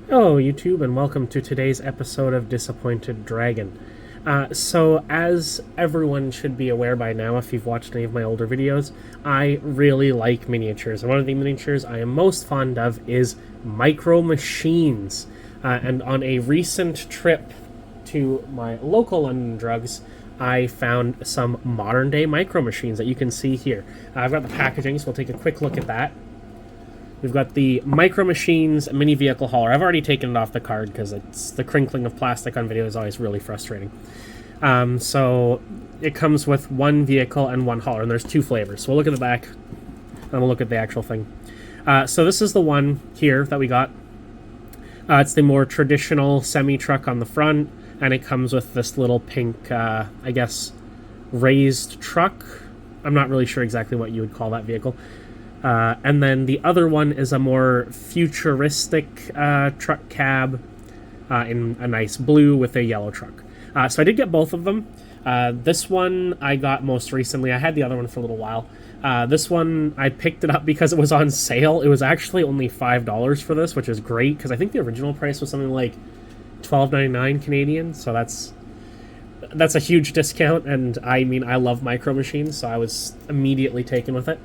Hello, YouTube, and welcome to today's episode of Disappointed Dragon. So, as everyone should be aware by now, if you've watched any of my older videos, I really like miniatures. And one of the miniatures I am most fond of is Micromachines. And on a recent trip to my local London Drugs, I found some modern-day Micromachines that you can see here. I've got the packaging, so we'll take a quick look at that. We've got the Micromachines mini vehicle hauler. I've already taken it off the card because it's the crinkling of plastic on video is always really frustrating. So it comes with one vehicle and one hauler, and there's two flavors. So we'll look at the back, and we'll look at the actual thing. So this is the one here that we got. It's the more traditional semi-truck on the front, and it comes with this little pink, I guess, raised truck. I'm not really sure exactly what you would call that vehicle. And then the other one is a more futuristic truck cab in a nice blue with a yellow truck. So I did get both of them. This one I got most recently. I had the other one for a little while. This one, I picked it up because it was on sale. It was actually only $5 for this, which is great, because I think the original price was something like $12.99 Canadian, so that's a huge discount, and I mean, I love Micromachines, so I was immediately taken with it.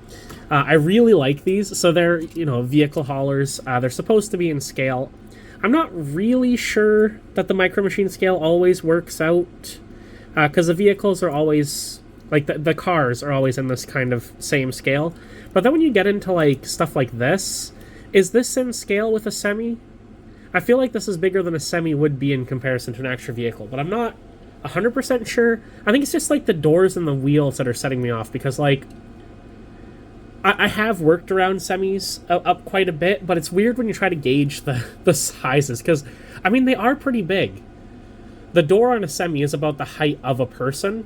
I really like these. So they're, vehicle haulers. They're supposed to be in scale. I'm not really sure that the Micromachine scale always works out, because the vehicles are always, like, the cars are always in this kind of same scale. But then when you get into, like, stuff like this, is this in scale with a semi? I feel like this is bigger than a semi would be in comparison to an actual vehicle, but I'm not 100% sure. I think it's just, like, the doors and the wheels that are setting me off, because, like, I have worked around semis up quite a bit, but it's weird when you try to gauge the sizes, because, I mean, they are pretty big. The door on a semi is about the height of a person.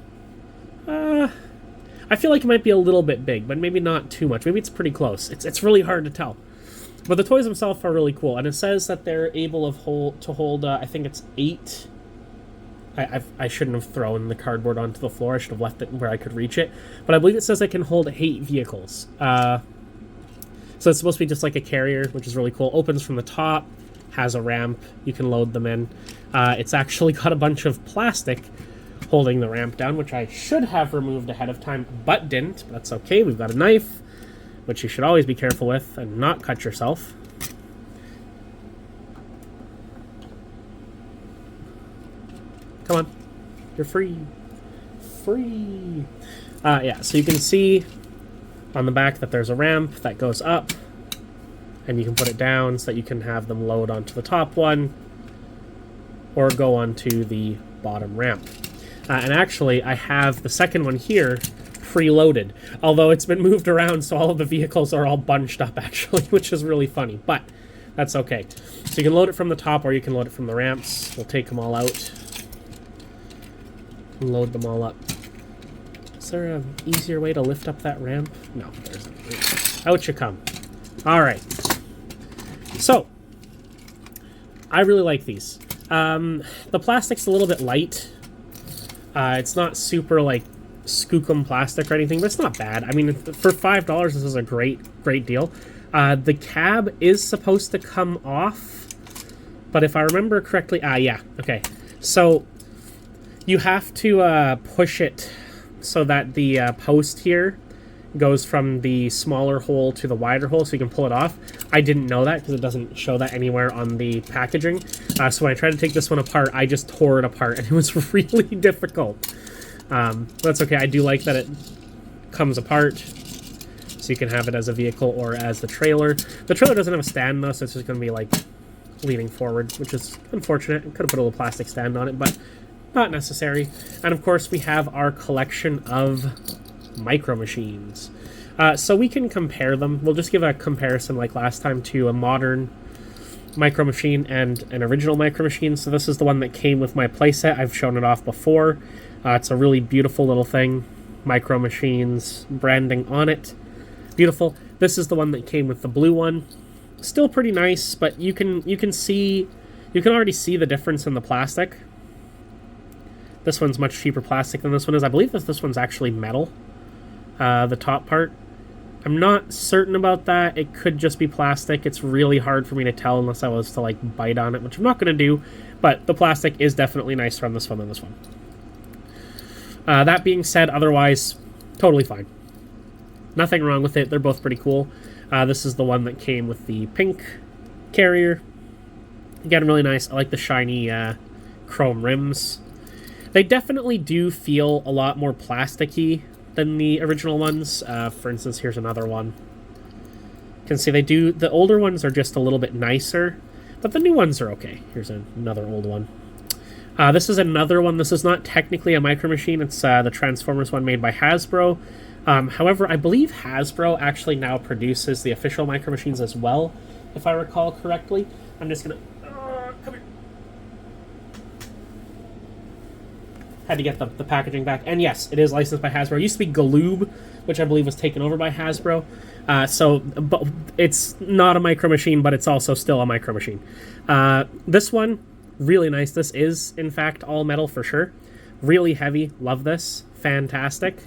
I feel like it might be a little bit big, but maybe not too much. Maybe it's pretty close. It's really hard to tell. But the toys themselves are really cool, and it says that they're able to hold I think it's 8... I shouldn't have thrown the cardboard onto the floor. I should have left it where I could reach it. But I believe it says it can hold 8 vehicles. So it's supposed to be just like a carrier, which is really cool. Opens from the top, has a ramp. You can load them in. It's actually got a bunch of plastic holding the ramp down, which I should have removed ahead of time, but didn't. But that's okay. We've got a knife, which you should always be careful with and not cut yourself. Come on. You're free. Free. Yeah, so you can see on the back that there's a ramp that goes up, and you can put it down so that you can have them load onto the top one or go onto the bottom ramp. And actually, I have the second one here preloaded, although it's been moved around, so all of the vehicles are all bunched up, actually, which is really funny, but that's okay. So you can load it from the top or you can load it from the ramps. We'll take them all out. Load them all up. Is there an easier way to lift up that ramp? No, there isn't. Out you come. Alright. So, I really like these. The plastic's a little bit light. It's not super, like, skookum plastic or anything, but it's not bad. I mean, for $5, this is a great deal. The cab is supposed to come off, but if I remember correctly... yeah, okay. So you have to push it so that the post here goes from the smaller hole to the wider hole, so you can pull it off. I didn't know that because it doesn't show that anywhere on the packaging. So when I tried to take this one apart, I just tore it apart, and it was really difficult. That's okay. I do like that it comes apart, so you can have it as a vehicle or as the trailer. The trailer doesn't have a stand, though, so it's just going to be, like, leaning forward, which is unfortunate. I could have put a little plastic stand on it, but not necessary. And of course, we have our collection of Micromachines. So we can compare them. We'll just give a comparison like last time to a modern Micromachine and an original Micromachine. So this is the one that came with my playset. I've shown it off before. It's a really beautiful little thing. Micromachines branding on it. Beautiful. This is the one that came with the blue one. Still pretty nice, but you can already see the difference in the plastic. This one's much cheaper plastic than this one is. I believe this one's actually metal. The top part. I'm not certain about that. It could just be plastic. It's really hard for me to tell unless I was to like bite on it, which I'm not going to do. But the plastic is definitely nicer on this one than this one. That being said, otherwise, totally fine. Nothing wrong with it. They're both pretty cool. This is the one that came with the pink carrier. Again, really nice. I like the shiny chrome rims. They definitely do feel a lot more plasticky than the original ones. For instance, here's another one. You can see they do. The older ones are just a little bit nicer, but the new ones are okay. Here's another old one. This is another one. This is not technically a Micro Machine. It's the Transformers one made by Hasbro. However, I believe Hasbro actually now produces the official Micro Machines as well, if I recall correctly. I'm just gonna... come here. Had to get the packaging back. And yes, it is licensed by Hasbro. It used to be Galoob, which I believe was taken over by Hasbro. But it's not a Micro Machine, but it's also still a Micro Machine. This one, really nice. This is, in fact, all metal for sure. Really heavy. Love this. Fantastic.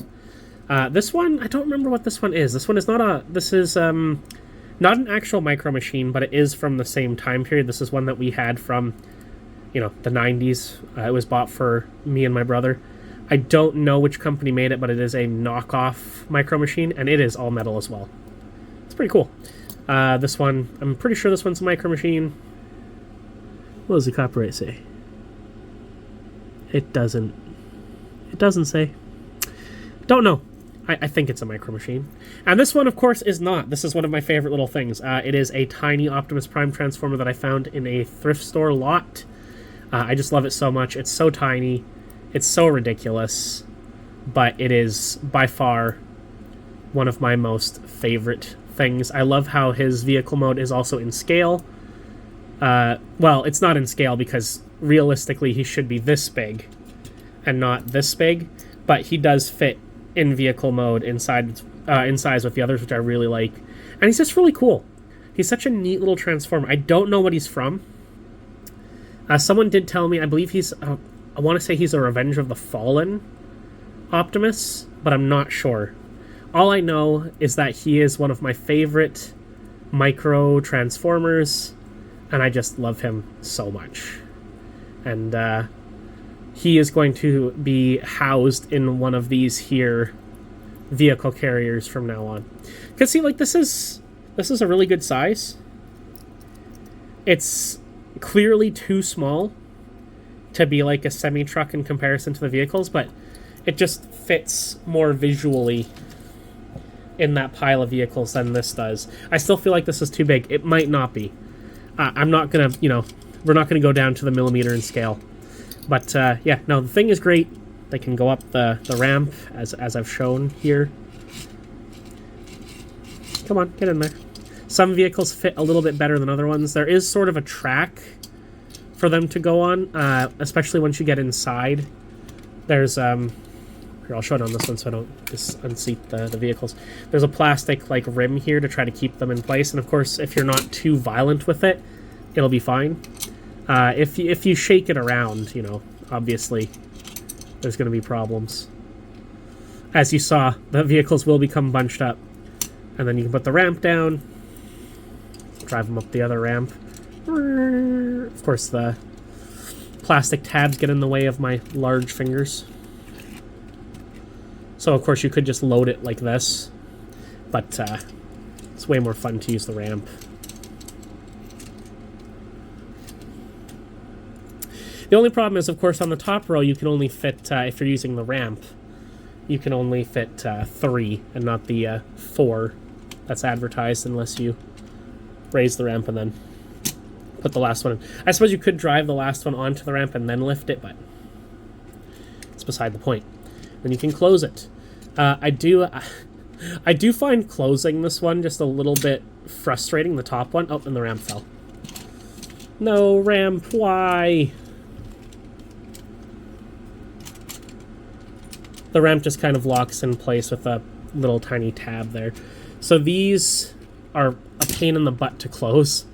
This one, I don't remember what this one is. This one is not a... This is not an actual Micro Machine, but it is from the same time period. This is one that we had from, you know, the 90s. It was bought for me and my brother. I don't know which company made it, but it is a knockoff Micro Machine, and it is all metal as well. It's pretty cool. This one, I'm pretty sure this one's a Micro Machine. What does the copyright say? It doesn't say. Don't know. I think it's a Micro Machine. And this one, of course, is not. This is one of my favorite little things. It is a tiny Optimus Prime Transformer that I found in a thrift store lot. I just love it so much. It's so tiny. It's so ridiculous. But it is, by far, one of my most favorite things. I love how his vehicle mode is also in scale. Well, it's not in scale because, realistically, he should be this big and not this big. But he does fit in vehicle mode in size with the others, which I really like. And he's just really cool. He's such a neat little Transformer. I don't know what he's from. Someone did tell me, I believe he's, I want to say he's a Revenge of the Fallen Optimus, but I'm not sure. All I know is that he is one of my favorite micro Transformers, and I just love him so much. And, he is going to be housed in one of these here vehicle carriers from now on. Because see, like, this is a really good size. It's clearly too small to be like a semi-truck in comparison to the vehicles, but it just fits more visually in that pile of vehicles than this does. I still feel like this is too big. It might not be. I'm not gonna, you know, we're not gonna go down to the millimeter in scale. But, yeah, no, the thing is great. They can go up the ramp, as I've shown here. Come on, get in there. Some vehicles fit a little bit better than other ones. There is sort of a track for them to go on, especially once you get inside. There's, here, I'll show it on this one so I don't just unseat the vehicles. There's a plastic, like, rim here to try to keep them in place. And, of course, if you're not too violent with it, it'll be fine. If you shake it around, you know, obviously there's going to be problems. As you saw, the vehicles will become bunched up. And then you can put the ramp down, drive them up the other ramp. Of course, the plastic tabs get in the way of my large fingers. So, of course, you could just load it like this. But it's way more fun to use the ramp. The only problem is, of course, on the top row, you can only fit, if you're using the ramp, you can only fit 3 and not the 4 that's advertised unless you raise the ramp and then put the last one in. I suppose you could drive the last one onto the ramp and then lift it, but it's beside the point. Then you can close it. I do find closing this one just a little bit frustrating, the top one. Oh, and the ramp fell. No, ramp, why? The ramp just kind of locks in place with a little tiny tab there. So these are a pain in the butt to close.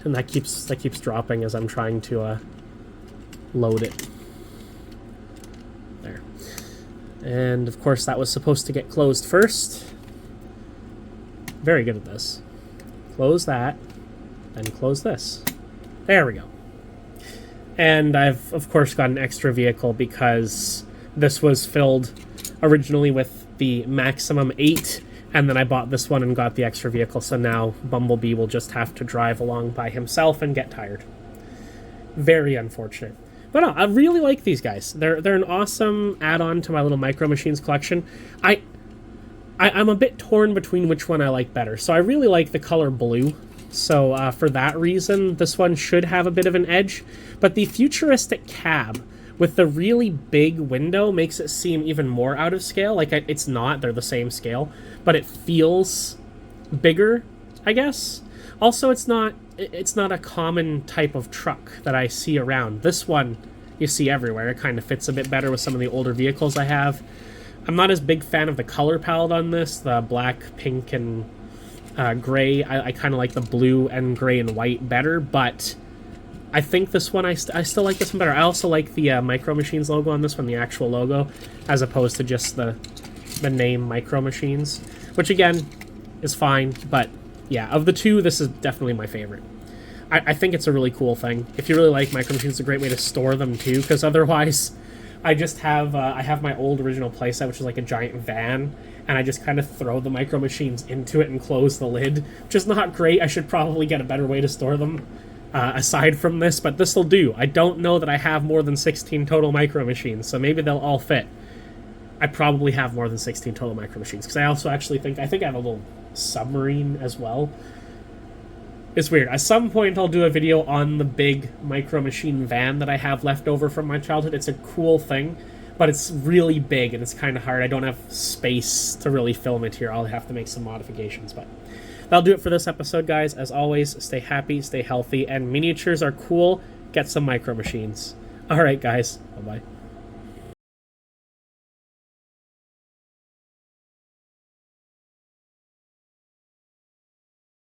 And that keeps dropping as I'm trying to load it. There. And of course that was supposed to get closed first. Very good at this. Close that, then close this. There we go. And I've, of course, got an extra vehicle because this was filled originally with the maximum 8, and then I bought this one and got the extra vehicle, so now Bumblebee will just have to drive along by himself and get tired. Very unfortunate. But no, I really like these guys. They're an awesome add-on to my little Micro Machines collection. I'm a bit torn between which one I like better. So I really like the color blue. So for that reason, this one should have a bit of an edge. But the futuristic cab with the really big window makes it seem even more out of scale. Like, it's not. They're the same scale. But it feels bigger, I guess. Also, it's not a common type of truck that I see around. This one you see everywhere. It kind of fits a bit better with some of the older vehicles I have. I'm not as big fan of the color palette on this, the black, pink, and gray. I kind of like the blue and gray and white better, but I think this one, I still like this one better. I also like the Micro Machines logo on this one, the actual logo, as opposed to just the name Micro Machines, which again is fine, but yeah, of the two, this is definitely my favorite. I think it's a really cool thing. If you really like Micro Machines, it's a great way to store them too, because otherwise I just have I have my old original playset, which is like a giant van, and I just kind of throw the Micro Machines into it and close the lid, which is not great. I should probably get a better way to store them aside from this, but this will do. I don't know that I have more than 16 total Micro Machines, so maybe they'll all fit. I probably have more than 16 total Micro Machines, because I also actually think I have a little submarine as well. It's weird. At some point, I'll do a video on the big Micro Machine van that I have left over from my childhood. It's a cool thing, but it's really big, and it's kind of hard. I don't have space to really film it here. I'll have to make some modifications, but that'll do it for this episode, guys. As always, stay happy, stay healthy, and miniatures are cool. Get some Micro Machines. All right, guys. Bye-bye.